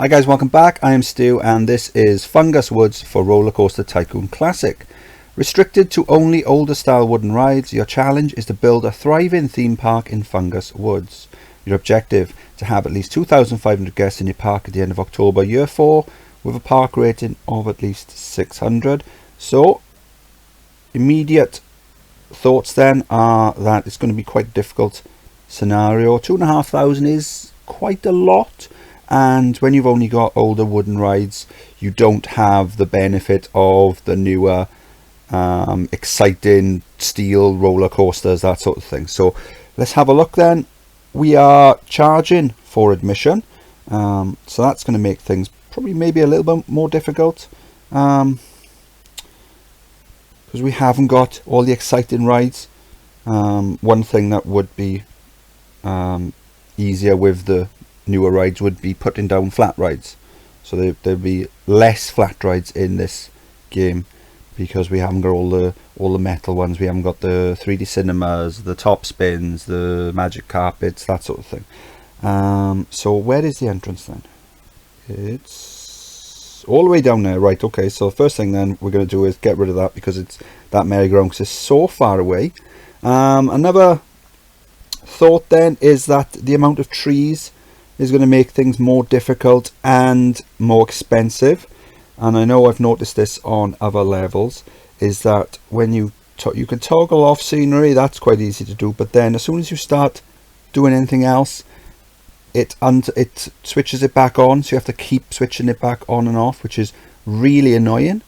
Hi guys, welcome back. I am Stu and this is Fungus Woods for Roller Coaster Tycoon Classic. Restricted to only older style wooden rides, your challenge is to build a thriving theme park in Fungus Woods. Your objective, to have at least 2,500 guests in your park at the end of October year 4 with a park rating of at least 600. So, immediate thoughts then are that it's going to be quite a difficult scenario. 2,500 is quite a lot. And when you've only got older wooden rides, you don't have the benefit of the newer, exciting steel roller coasters, that sort of thing. So let's have a look then. We are charging for admission, so that's going to make things probably maybe a little bit more difficult, because we haven't got all the exciting rides. One thing that would be easier with the newer rides would be putting down flat rides, so there'll be less flat rides in this game because we haven't got all the metal ones. We haven't got the 3D cinemas, the top spins, the magic carpets, that sort of thing. So where is the entrance then? It's all the way down there, right? Okay, so the first thing then we're going to do is get rid of that because it's that merry-go-round, because it's so far away. Another thought then is that the amount of trees is going to make things more difficult and more expensive. And I know I've noticed this on other levels, is that when you can toggle off scenery, that's quite easy to do, but then as soon as you start doing anything else, it switches it back on, so you have to keep switching it back on and off, which is really annoying.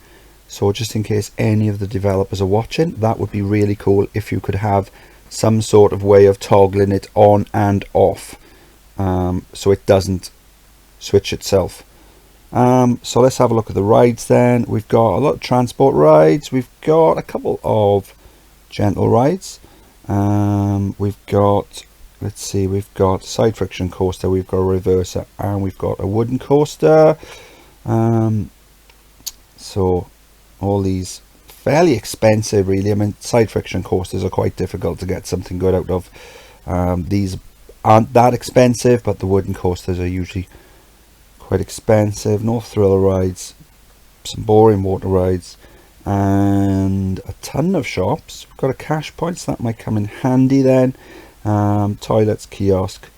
So just in case any of the developers are watching, that would be really cool if you could have some sort of way of toggling it on and off, so it doesn't switch itself. So let's have a look at the rides then. We've got a lot of transport rides, we've got a couple of gentle rides, we've got, let's see, we've got side friction coaster, we've got a reverser, and we've got a wooden coaster. So all these fairly expensive really. I mean, side friction coasters are quite difficult to get something good out of. These aren't that expensive, but the wooden coasters are usually quite expensive. No thriller rides, some boring water rides, and a ton of shops. We've got a cash point, so that might come in handy then. Toilets, kiosk,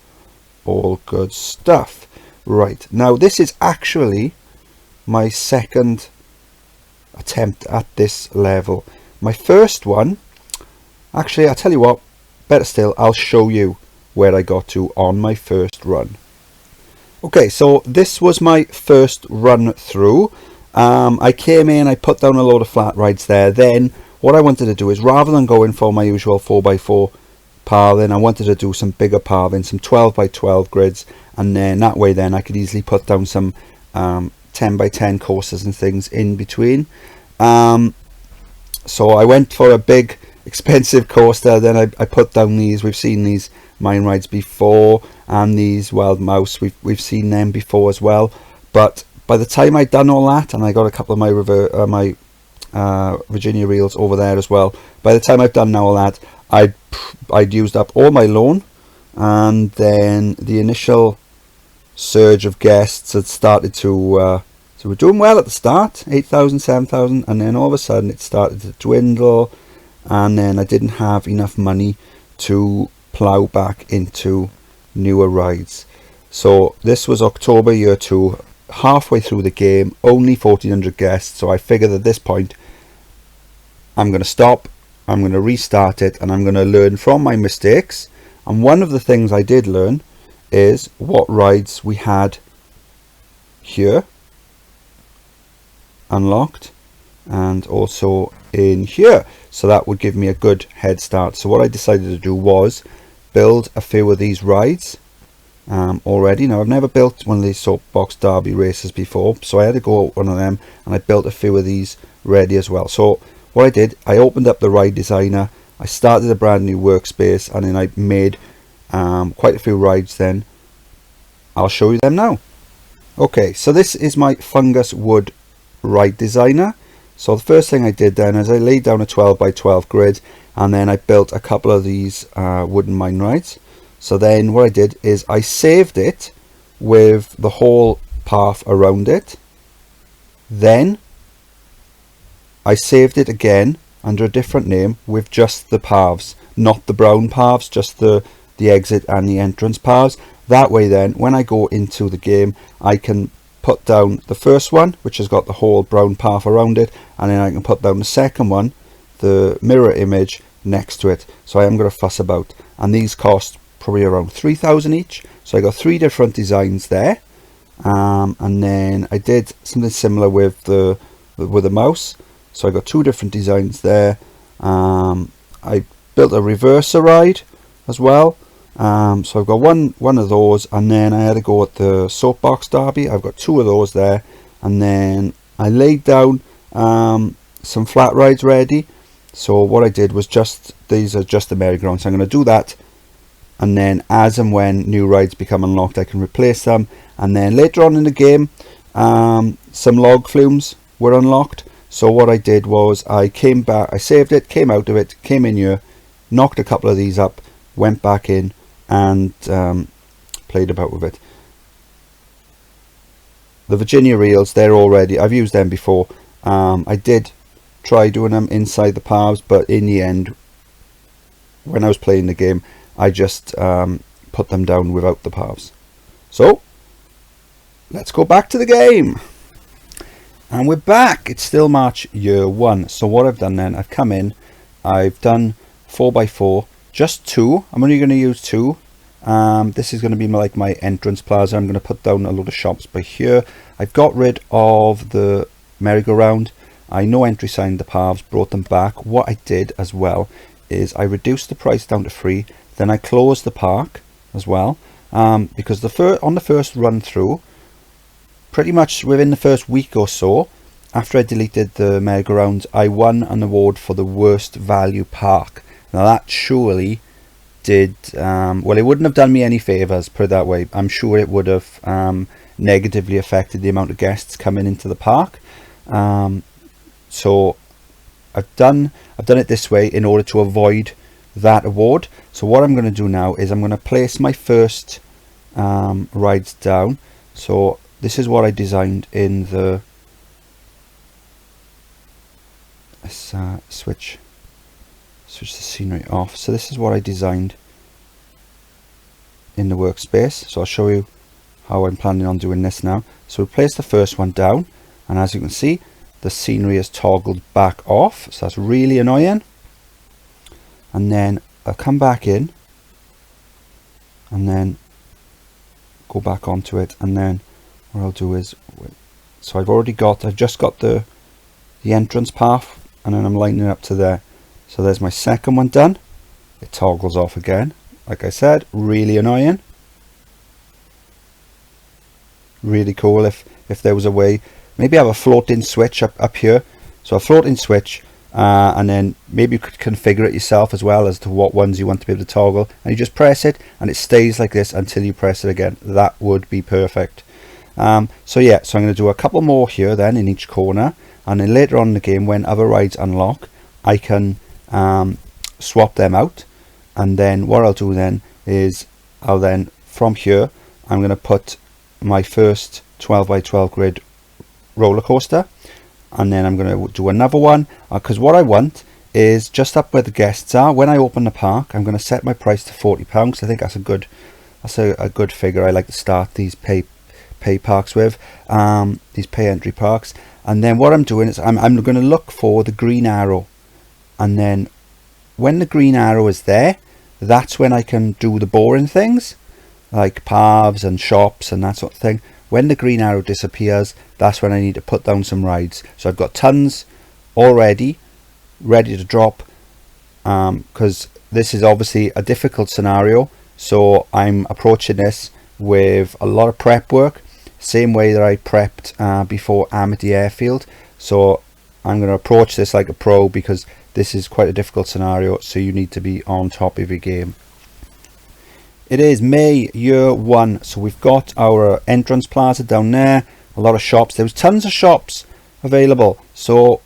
all good stuff. Right, now this is actually my second attempt at this level. My first one, actually, I'll tell you what, better still, I'll show you where I got to on my first run. Okay, so this was my first run through. I came in, I put down a load of flat rides there. Then what I wanted to do is, rather than going for my usual 4x4 pathing, I wanted to do some bigger pathing, some 12x12 grids, and then that way then I could easily put down some 10x10 coasters and things in between. So I went for a big expensive coaster, then I put down these. We've seen these mine rides before, and these Wild Mouse, we've seen them before as well. But by the time I'd done all that, and I got a couple of my Virginia reels over there as well, by the time I've done all that, I'd used up all my loan, and then the initial surge of guests had started to so we're doing well at the start, 8,000, 7,000, and then all of a sudden it started to dwindle, and then I didn't have enough money to plow back into newer rides. So this was October year 2, halfway through the game, only 1,400 guests. So I figured at this point I'm going to stop, I'm going to restart it, and I'm going to learn from my mistakes. And one of the things I did learn is what rides we had here unlocked and also in here, so that would give me a good head start. So what I decided to do was build a few of these rides already. Now, I've never built one of these soapbox derby races before, so I had to go out one of them, and I built a few of these ready as well. So what I did, I opened up the ride designer, I started a brand new workspace, and then I made quite a few rides. Then I'll show you them now. Okay, so this is my Fungus Wood ride designer. So the first thing I did then is I laid down a 12x12 grid, and then I built a couple of these wooden mine rides. So then what I did is I saved it with the whole path around it. Then I saved it again under a different name with just the paths, not the brown paths, just the exit and the entrance paths. That way then, when I go into the game, I can put down the first one, which has got the whole brown path around it, and then I can put down the second one, the mirror image, next to it. So I am going to fuss about, and these cost probably around 3,000 each. So I got 3 different designs there, and then I did something similar with the mouse. So I got 2 different designs there. I built a reverser ride as well. So I've got one of those, and then I had to go at the soapbox derby. I've got 2 of those there, and then I laid down some flat rides ready. So what I did was these are just the merry-go-rounds. So I'm going to do that, and then as and when new rides become unlocked, I can replace them. And then later on in the game, some log flumes were unlocked. So what I did was I came back, I saved it, came out of it, came in here, knocked a couple of these up, went back in, and played about with it. The Virginia reels, they're already, I've used them before. I did try doing them inside the paths, but in the end, when I was playing the game, I just put them down without the paths. So let's go back to the game, and we're back. It's still March year 1. So what I've done then, I've come in, I've done 4x4, just 2. I'm only going to use 2. This is going to be like my entrance plaza. I'm going to put down a load of shops by here. I've got rid of the merry-go-round. I no entry signed the paths, brought them back. What I did as well is I reduced the price down to free. Then I closed the park as well, because on the first run through, pretty much within the first week or so, after I deleted the merry-go-rounds, I won an award for the worst value park. Now that surely did, well, it wouldn't have done me any favours, put it that way. I'm sure it would have negatively affected the amount of guests coming into the park. So I've done it this way in order to avoid that award. So what I'm going to do now is I'm going to place my first rides down. So this is what I designed in the switch the scenery off. So this is what I designed in the workspace. So I'll show you how I'm planning on doing this now. So we place the first one down, and as you can see, the scenery is toggled back off, so that's really annoying. And then I'll come back in and then go back onto it, and then what I'll do is, so I've just got the entrance path, and then I'm lining it up to there. So there's my second one done. It toggles off again, like I said, really annoying. Really cool if there was a way, maybe have a floating switch up here. So a floating switch, and then maybe you could configure it yourself as well as to what ones you want to be able to toggle, and you just press it and it stays like this until you press it again. That would be perfect. So yeah, so I'm going to do a couple more here then in each corner, and then later on in the game when other rides unlock, I can swap them out. And then what I'll do then is I'll then from here I'm going to put my first 12x12 grid roller coaster, and then I'm going to do another one, because what I want is just up where the guests are. When I open the park, I'm going to set my price to £40. I think that's a good figure. I like to start these pay parks with, these pay entry parks. And then what I'm doing is I'm going to look for the green arrow, and then when the green arrow is there, that's when I can do the boring things like paths and shops and that sort of thing. When the green arrow disappears, that's when I need to put down some rides. So I've got tons already ready to drop, because this is obviously a difficult scenario, so I'm approaching this with a lot of prep work, same way that I prepped before Amity Airfield. So I'm going to approach this like a pro, because this is quite a difficult scenario, so you need to be on top of your game. It is May year 1, so we've got our entrance plaza down there, a lot of shops. There was tons of shops available, so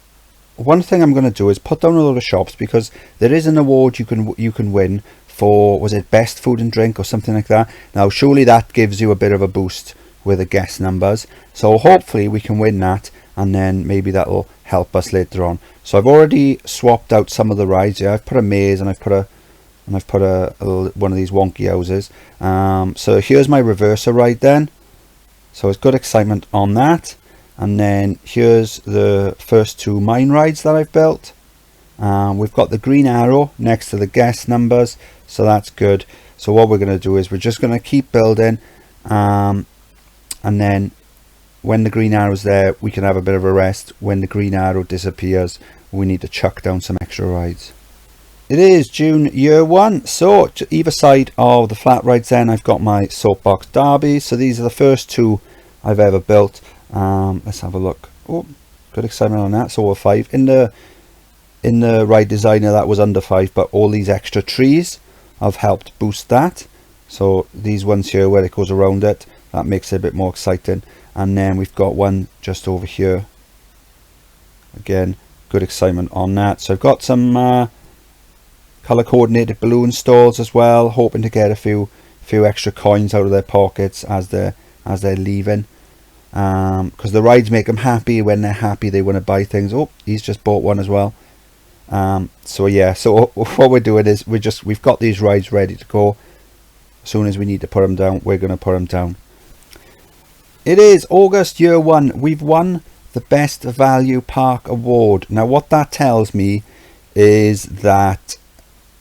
one thing I'm going to do is put down a lot of shops, because there is an award you can win for, was it best food and drink or something like that. Now surely that gives you a bit of a boost with the guest numbers. So hopefully we can win that, and then maybe that'll help us later on. So I've already swapped out some of the rides. Yeah, I've put a maze, and I've put a one of these wonky houses. So here's my reverser ride then. So it's good excitement on that. And then here's the first two mine rides that I've built. We've got the green arrow next to the guest numbers, so that's good. So what we're going to do is we're just going to keep building, and then when the green arrow's there, we can have a bit of a rest. When the green arrow disappears, we need to chuck down some extra rides. It is June year one, so to either side of the flat rides then I've got my soapbox derby. So these are the first two I've ever built. Let's have a look. Oh, good excitement on that. So over 5 in the ride designer, that was under 5, but all these extra trees have helped boost that. So these ones here where it goes around it, that makes it a bit more exciting. And then we've got one just over here. Again, good excitement on that. So I've got some color coordinated balloon stalls as well, hoping to get a few extra coins out of their pockets as they're leaving, because the rides make them happy. When they're happy, they want to buy things. Oh, he's just bought one as well. So yeah, so what we're doing is we've got these rides ready to go. As soon as we need to put them down, we're going to put them down. It is August year one. We've won the Best Value Park Award. Now what that tells me is that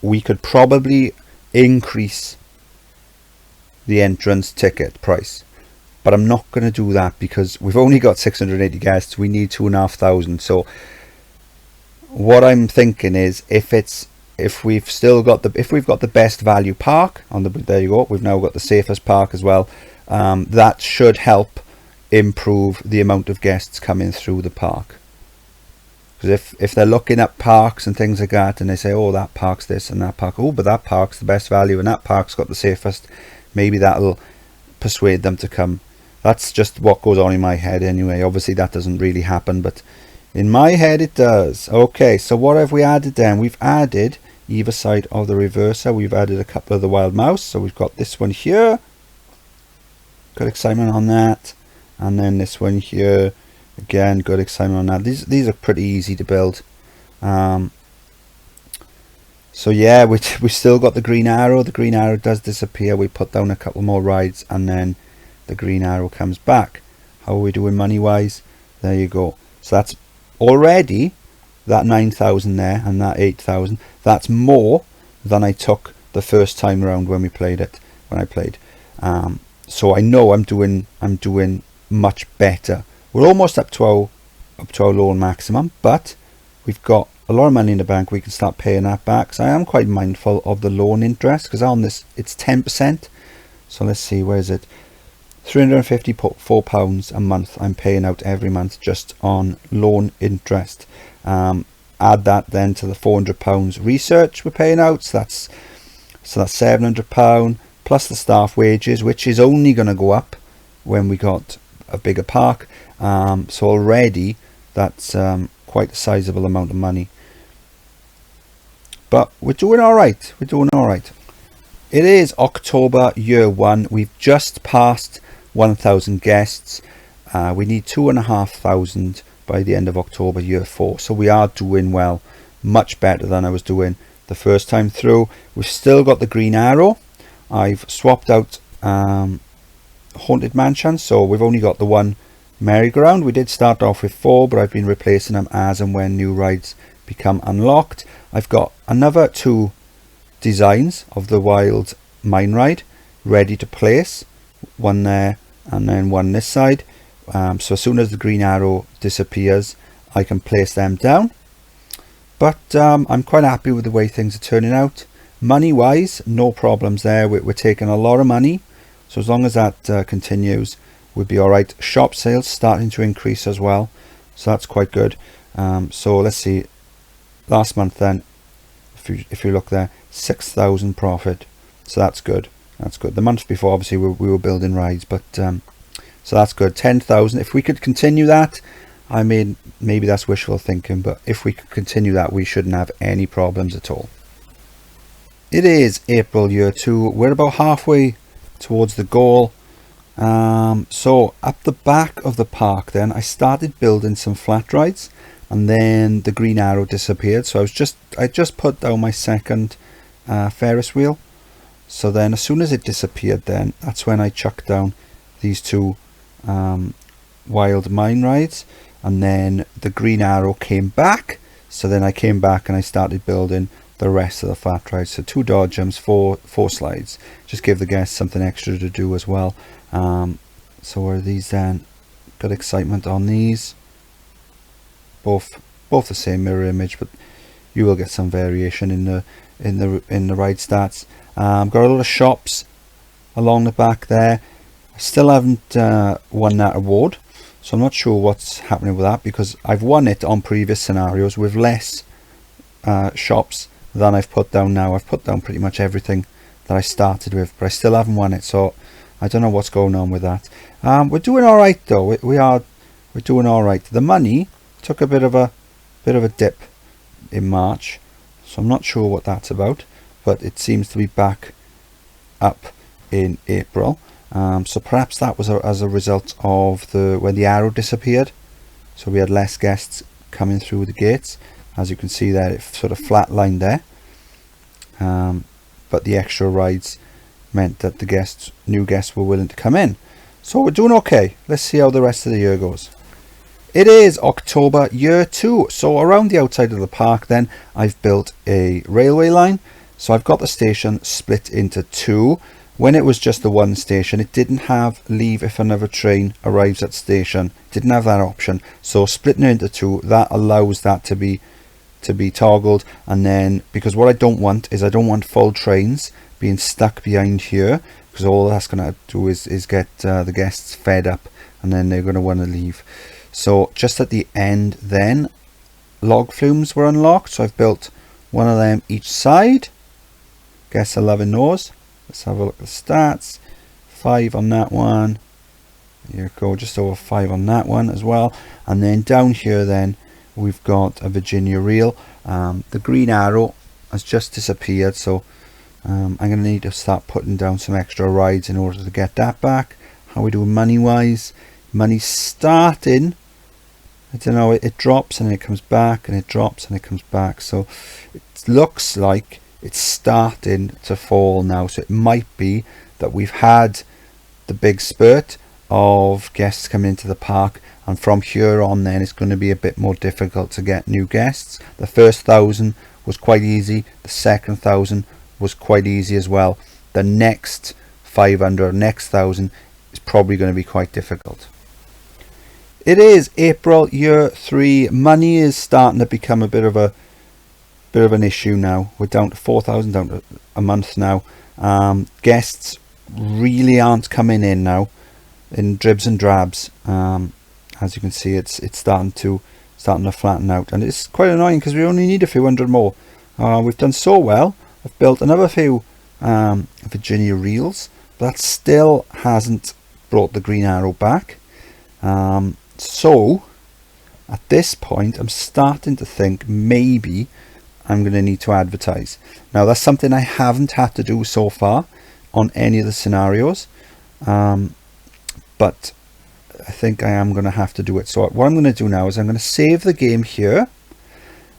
we could probably increase the entrance ticket price, but I'm not going to do that because we've only got 680 guests. We need 2,500. So what I'm thinking is if we've got the best value park on the, there you go, we've now got the safest park as well. That should help improve the amount of guests coming through the park. Because if they're looking at parks and things like that, and they say, oh, that park's this and that park, oh, but that park's the best value and that park's got the safest, maybe that'll persuade them to come. That's just what goes on in my head anyway. Obviously that doesn't really happen, but in my head it does. Okay, so what have we added then? We've added either side of the reverser, we've added a couple of the wild mouse. So we've got this one here, good excitement on that, and then this one here. Again, good excitement on that. These are pretty easy to build. So yeah, we still got the green arrow. The green arrow does disappear. We put down a couple more rides, and then the green arrow comes back. How are we doing money wise? There you go. So that's already that 9,000 there, and that 8,000. That's more than I took the first time around when we played it. When I played, so I know I'm doing much better. We're almost up to our loan maximum, but we've got a lot of money in the bank. We can start paying that back. So I am quite mindful of the loan interest, because on this it's 10%. So let's see, where is it? £354 a month I'm paying out every month just on loan interest. Add that then to the £400 research we're paying out, so that's £700 plus the staff wages, which is only going to go up when we got a bigger park. So already that's quite a sizable amount of money, but we're doing all right. It is October year one. We've just passed 1,000 guests. We need 2,500 by the end of October year 4, so we are doing well, much better than I was doing the first time through. We've still got the green arrow. I've swapped out Haunted Mansion, so we've only got the one merry-go-round. We did start off with 4, but I've been replacing them as and when new rides become unlocked. I've got another 2 designs of the wild mine ride ready to place, one there and then one this side. So as soon as the green arrow disappears, I can place them down. But I'm quite happy with the way things are turning out. Money wise, no problems there. We're taking a lot of money, so as long as that continues, we'll be all right. Shop sales starting to increase as well, so that's quite good. So let's see, last month then, if you look there, 6,000 profit, so that's good. The month before, obviously we were building rides, but so that's good. 10,000. If we could continue that, I mean, maybe that's wishful thinking, but if we could continue that, we shouldn't have any problems at all. It is April year 2. We're about halfway towards the goal. So at the back of the park then I started building some flat rides, and then the green arrow disappeared, so I just put down my second Ferris wheel. So then as soon as it disappeared, then that's when I chucked down these two wild mine rides, and then the green arrow came back. So then I came back and I started building the rest of the flat rides. So 2 dodge jumps, four slides, just give the guests something extra to do as well. So where are these then? Got excitement on these, both the same mirror image, but you will get some variation in the ride stats. Got a lot of shops along the back there. I still haven't won that award, so I'm not sure what's happening with that, because I've won it on previous scenarios with less shops than I've put down now. I've put down pretty much everything that I started with, but I still haven't won it, so I don't know what's going on with that. We're doing all right though. We're doing all right. The money took a bit of a dip in March, so I'm not sure what that's about, but it seems to be back up in April. So perhaps that was as a result of when the arrow disappeared, so we had less guests coming through the gates. As you can see there, it sort of flatlined there, but the extra rides meant that the new guests were willing to come in. So we're doing okay. Let's see how the rest of the year goes. It is October year 2, so around the outside of the park then I've built a railway line. So I've got the station split into 2. When it was just the one station, it didn't have leave if another train arrives at station. Didn't have that option. So splitting it into 2, that allows that to be toggled. And then, because what I don't want is, I don't want full trains being stuck behind here, because all that's going to do is get the guests fed up, and then they're going to want to leave. So just at the end then, log flumes were unlocked, so I've built one of them each side. Guests are loving those. Let's have a look at the stats. 5 on that one. There you go, just over 5 on that one as well. And then down here then we've got a Virginia reel. The green arrow has just disappeared, so I'm going to need to start putting down some extra rides in order to get that back. How are we doing money wise? Money's starting, I don't know, it drops and it comes back, and it drops and it comes back, so it looks like it's starting to fall now. So it might be that we've had the big spurt of guests coming into the park, and from here on then it's going to be a bit more difficult to get new guests. The first 1,000 was quite easy, the second 1,000 was quite easy as well. The next 500, next 1,000 is probably going to be quite difficult. It is April year 3. Money is starting to become a bit of an issue now. We're down to 4,000 down to a month now. Guests really aren't coming in now in dribs and drabs. As you can see, it's starting to flatten out, and it's quite annoying because we only need a few hundred more. We've done so well. I've built another few Virginia reels, but that still hasn't brought the green arrow back. So at this point I'm starting to think maybe I'm going to need to advertise. Now that's something I haven't had to do so far on any of the scenarios, but I think I am going to have to do it. So what I'm going to do now is I'm going to save the game here,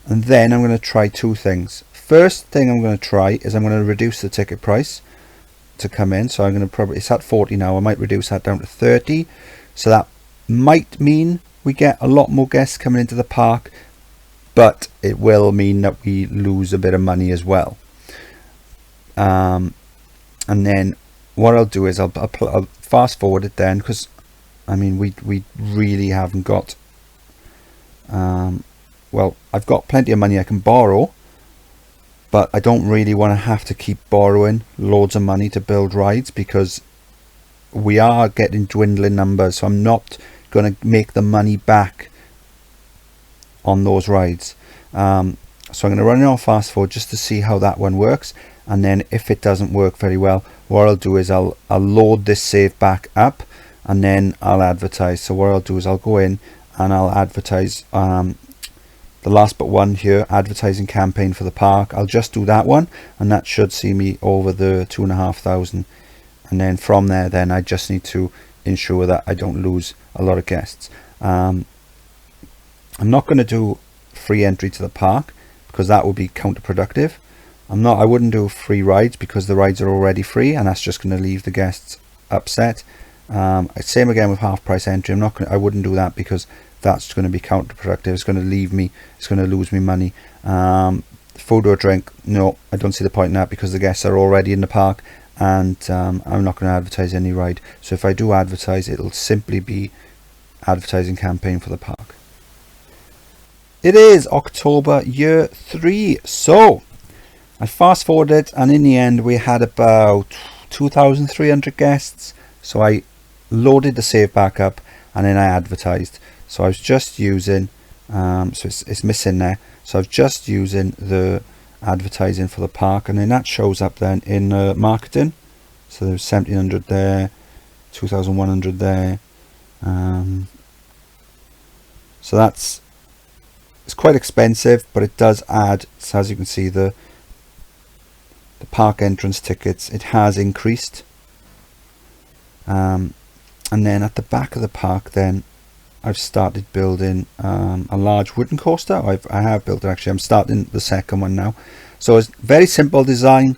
and then I'm going to try 2 things. First thing I'm going to try is I'm going to reduce the ticket price to come in. So I'm going to it's at 40 now. I might reduce that down to 30. So that might mean we get a lot more guests coming into the park, but it will mean that we lose a bit of money as well. And then what I'll do is I'll fast forward it then, because I mean we really haven't got well, I've got plenty of money I can borrow, but I don't really want to have to keep borrowing loads of money to build rides, because we are getting dwindling numbers, so I'm not going to make the money back on those rides. So I'm going to run it on fast forward just to see how that one works, and then if it doesn't work very well, what I'll do is I'll load this save back up, and then I'll advertise. So what I'll do is I'll go in and I'll advertise the last but one here, advertising campaign for the park. I'll just do that one, and that should see me over the 2,500, and then from there then I just need to ensure that I don't lose a lot of guests. I'm not going to do free entry to the park because that would be counterproductive. I wouldn't do free rides because the rides are already free, and that's just going to leave the guests upset. Same again with half price entry. I wouldn't do that because that's going to be counterproductive. It's going to lose me money. Food or drink, no, I don't see the point in that because the guests are already in the park, and I'm not going to advertise any ride. So if I do advertise, it'll simply be advertising campaign for the park. It is October year 3, so I fast forwarded, and in the end we had about 2,300 guests. So I loaded the save back up, and then I advertised. So I was just using so it's missing there, so I was just using the advertising for the park, and then that shows up then in marketing. So there's 1,700 there, 2,100 there. So it's quite expensive, but it does add. So as you can see, the park entrance tickets, it has increased. And then at the back of the park, then I've started building a large wooden coaster. I have built it actually. I'm starting the second one now. So it's very simple design.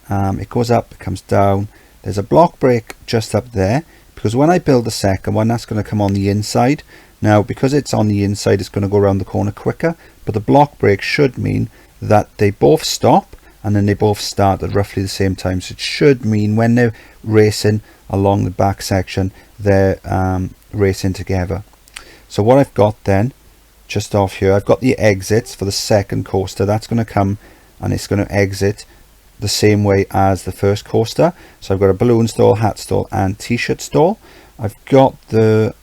It goes up, it comes down. There's a block brake just up there, because when I build the second one, that's going to come on the inside. Now, because it's on the inside, it's going to go around the corner quicker, but the block brake should mean that they both stop and then they both start at roughly the same time. So it should mean when they're racing along the back section, they're racing together. So what I've got then, just off here, I've got the exits for the second coaster. That's going to come and it's going to exit the same way as the first coaster. So I've got a balloon stall, hat stall and t-shirt stall. I've got the,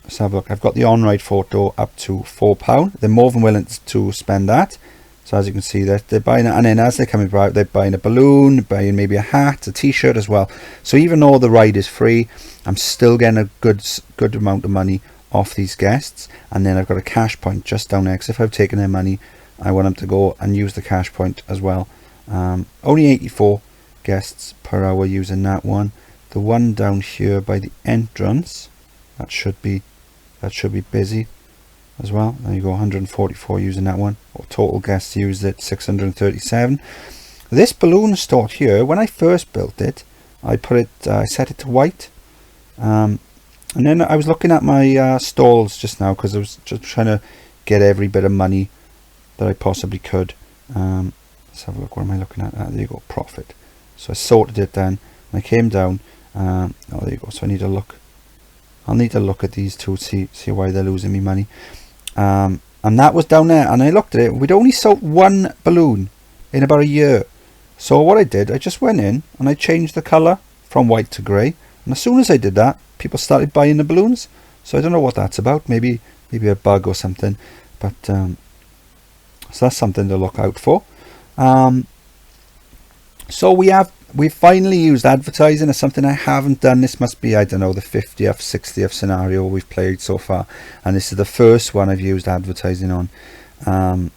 let's have a look, I've got the on-ride photo up to £4. They're more than willing to spend that. So as you can see, they're buying it, and then as they're coming by, they're buying a balloon, buying maybe a hat, a t-shirt as well. So even though the ride is free, I'm still getting a good amount of money off these guests. And then I've got a cash point just down there, because if I've taken their money, I want them to go and use the cash point as well. Only 84 guests per hour using that one. The one down here by the entrance, that should be busy as well. There you go, 144 using that one. Total guests used it, 637. This balloon stall here, when I first built it, I set it to white, and then I was looking at my stalls just now, because I was just trying to get every bit of money that I possibly could. Let's have a look. What am I looking at? There you go, profit. So I sorted it then, and I came down. Oh, there you go. So I need to look. I'll need to look at these two, see why they're losing me money. And that was down there, and I looked at it. We'd only sold one balloon in about a year. So what I did, I just went in and I changed the colour from white to grey. And as soon as I did that, people started buying the balloons. So I don't know what that's about. Maybe a bug or something. But so that's something to look out for. So we've finally used advertising as something I haven't done. This must be, I don't know, the 50th, 60th scenario we've played so far, and this is the first one I've used advertising on, and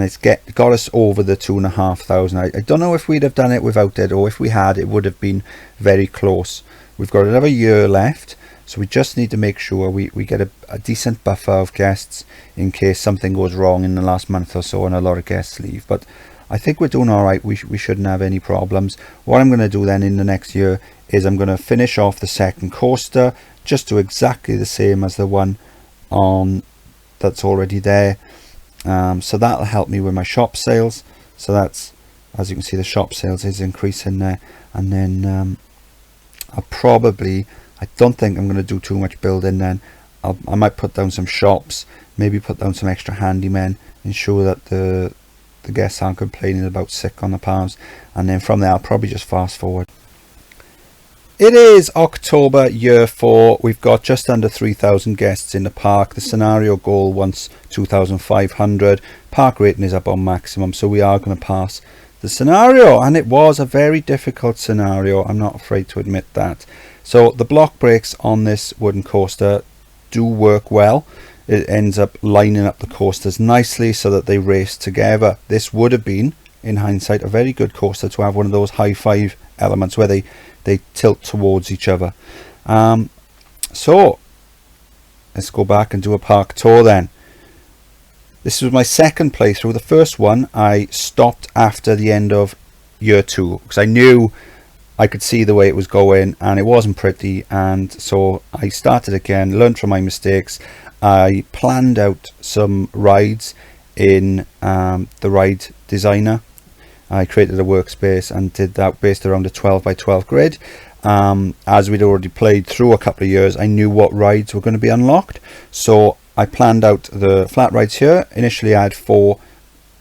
it's got us over the 2,500. I don't know if we'd have done it without it, or if we had, it would have been very close. We've got another year left, so we just need to make sure we get a decent buffer of guests in case something goes wrong in the last month or so and a lot of guests leave. But I think we're doing all right. We shouldn't have any problems. What I'm going to do then in the next year is I'm going to finish off the second coaster, just do exactly the same as the one on that's already there. So that'll help me with my shop sales. So that's, as you can see, the shop sales is increasing there. And then I don't think I'm going to do too much building then. I might put down some shops, maybe put down some extra handymen, ensure that the guests aren't complaining about sick on the palms, and then from there I'll probably just fast forward. It is October year 4. We've got just under 3,000 guests in the park. The scenario goal wants 2,500. Park rating is up on maximum, so we are going to pass the scenario, and it was a very difficult scenario. I'm not afraid to admit that. So the block brakes on this wooden coaster do work well. It ends up lining up the coasters nicely so that they race together. This would have been, in hindsight, a very good coaster to have one of those high five elements where they tilt towards each other. So let's go back and do a park tour then. This was my second playthrough. The first one I stopped after the end of year 2 because I knew I could see the way it was going and it wasn't pretty, and so I started again, learned from my mistakes. I planned out some rides in the ride designer. I created a workspace and did that based around a 12 by 12 grid. As we'd already played through a couple of years, I knew what rides were going to be unlocked, so I planned out the flat rides here. Initially I had 4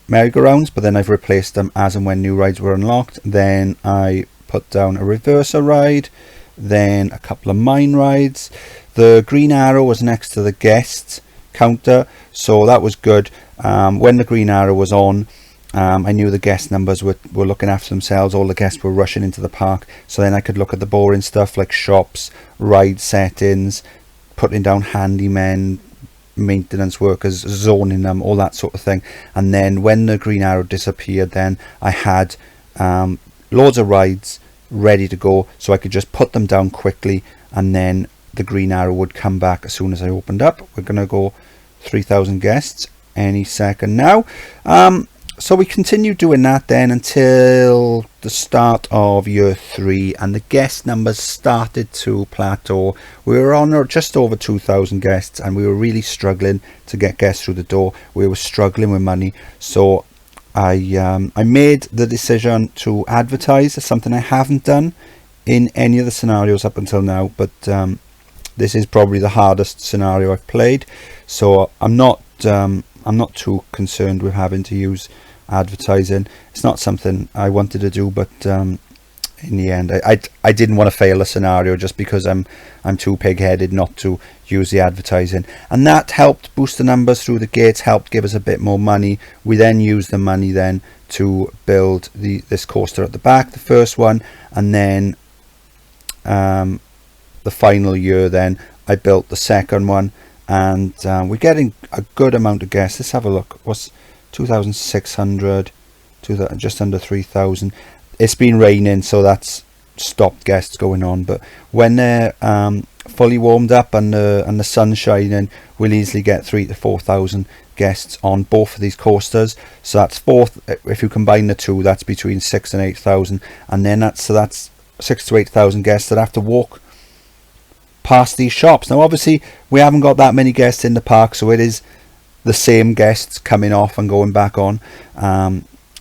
merry-go-rounds, but then I've replaced them as and when new rides were unlocked. Then I put down a reverser ride, then a couple of mine rides. The green arrow was next to the guests counter, so that was good. When the green arrow was on, I knew the guest numbers were looking after themselves. All the guests were rushing into the park, so then I could look at the boring stuff like shops, ride settings, putting down handymen, maintenance workers, zoning them, all that sort of thing. And then when the green arrow disappeared, then I had loads of rides ready to go, so I could just put them down quickly and then the green arrow would come back as soon as I opened up. We're gonna go 3,000 guests any second now. So we continued doing that then until the start of year 3, and the guest numbers started to plateau. We were on just over 2,000 guests and we were really struggling to get guests through the door. We were struggling with money, so I made the decision to advertise. It's something I haven't done in any of the scenarios up until now, but this is probably the hardest scenario I've played, so I'm not too concerned with having to use advertising. It's not something I wanted to do, but in the end I didn't want to fail a scenario just because I'm too pig-headed not to use the advertising, and that helped boost the numbers through the gates, helped give us a bit more money. We then used the money then to build this coaster at the back, the first one, and then the final year then I built the second one, and we're getting a good amount of guests. Let's have a look. What's 2,600, just under 3,000. It's been raining, so that's stopped guests going on, but when they're fully warmed up and the sun's shining, we'll easily get 3,000 to 4,000 guests on both of these coasters. So that's if you combine the two, that's between 6,000 and 8,000, and then that's 6,000 to 8,000 guests that have to walk past these shops. Now obviously we haven't got that many guests in the park, so it is the same guests coming off and going back on.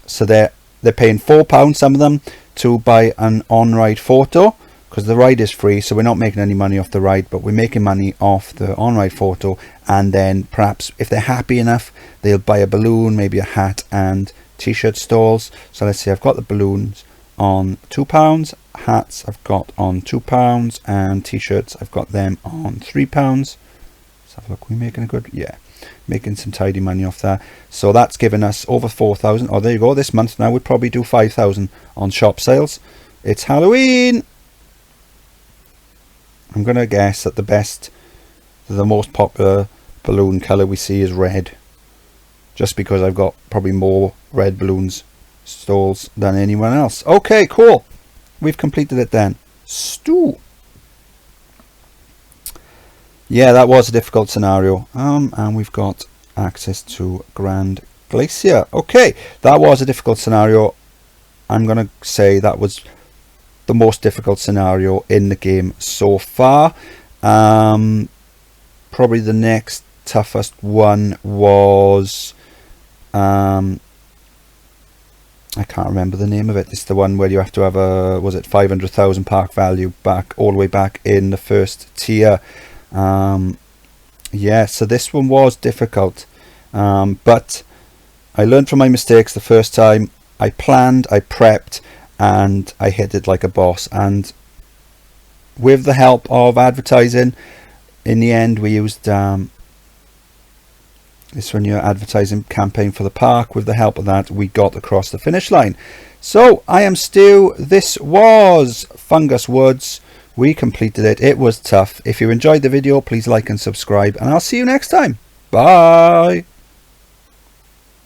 So they're paying £4, some of them, to buy an on-ride photo, because the ride is free, so we're not making any money off the ride, but we're making money off the on-ride photo. And then perhaps if they're happy enough, they'll buy a balloon, maybe a hat and t-shirt stalls. So let's see, I've got the balloons on £2, hats I've got on £2, and t-shirts I've got them on £3. Let's have a look. We're making a good, yeah, making some tidy money off that. So that's given us over 4,000. Oh, there you go. This month now we'd probably do 5,000 on shop sales. It's Halloween. I'm gonna guess that the most popular balloon color we see is red, just because I've got probably more red balloons stalls than anyone else. Okay, cool. We've completed it then. Stew. Yeah, that was a difficult scenario. And we've got access to Grand Glacier. Okay, that was a difficult scenario. I'm gonna say that was the most difficult scenario in the game so far. Probably the next toughest one was I can't remember the name of it. It's the one where you have to have was it 500,000 park value back all the way back in the first tier. Yeah, so this one was difficult, but I learned from my mistakes the first time. I planned, I prepped, and I hit it like a boss. And with the help of advertising, in the end we used this one, your advertising campaign for the park. With the help of that, we got across the finish line. So I am Stu. This was Fungus Woods. We completed it. It was tough. If you enjoyed the video, please like and subscribe, and I'll see you next time. Bye.